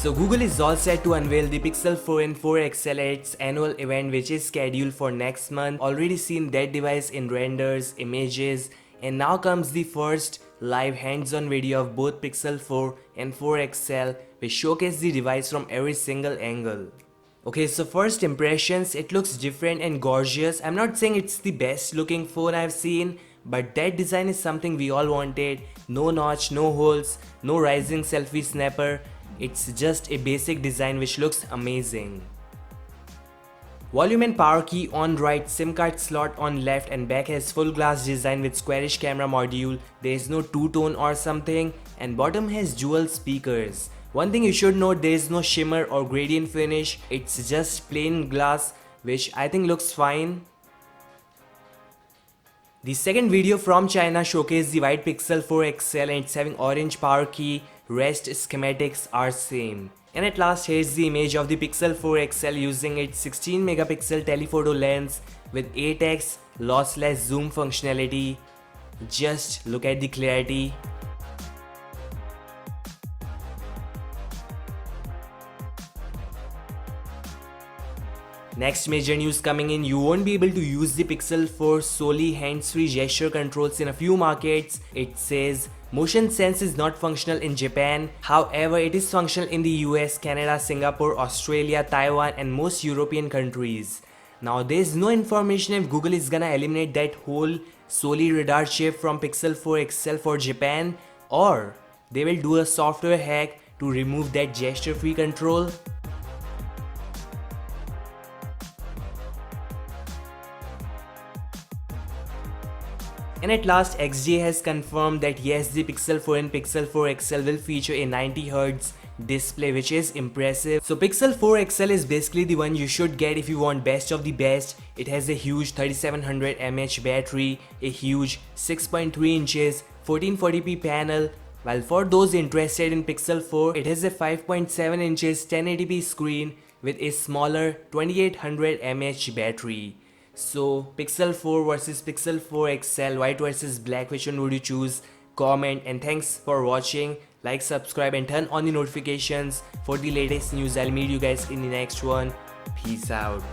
So Google is all set to unveil the Pixel 4 and 4 XL at its annual event, which is scheduled for next month. Already seen that device in renders, images, and now comes the first live hands-on video of both Pixel 4 and 4 XL, which showcase the device from every single angle. Okay, so first impressions, it looks different and gorgeous. I'm not saying it's the best looking phone I've seen, but that design is something we all wanted. No notch, no holes, no rising selfie snapper. It's just a basic design which looks amazing. Volume and power key on right, SIM card slot on left, and back has full glass design with squarish camera module. There is no two-tone or something, and bottom has dual speakers. One thing you should note, there is no shimmer or gradient finish, it's just plain glass, which I think looks fine. The second video from China showcased the white Pixel 4 XL and it's having orange power key, rest schematics are same. And at last, here's the image of the Pixel 4 XL using its 16 megapixel telephoto lens with 8x lossless zoom functionality. Just look at the clarity. Next major news coming in, you won't be able to use the Pixel 4 solely hands-free gesture controls in a few markets. It says motion sense is not functional in Japan, however it is functional in the US, Canada, Singapore, Australia, Taiwan and most European countries. Now there is no information if Google is gonna eliminate that whole solely radar chip from Pixel 4 XL for Japan, or they will do a software hack to remove that gesture-free control. And at last, XJ has confirmed that yes, the Pixel 4 and Pixel 4 XL will feature a 90Hz display, which is impressive. So Pixel 4 XL is basically the one you should get if you want best of the best. It has a huge 3700 mAh battery, a huge 6.3 inches 1440p panel, while for those interested in Pixel 4, it has a 5.7 inches 1080p screen with a smaller 2800 mAh battery. So Pixel 4 versus Pixel 4 XL, white versus black, which one would you choose? Comment, and thanks for watching. Like, subscribe and turn on the notifications for the latest news. I'll meet you guys in the next one. Peace out.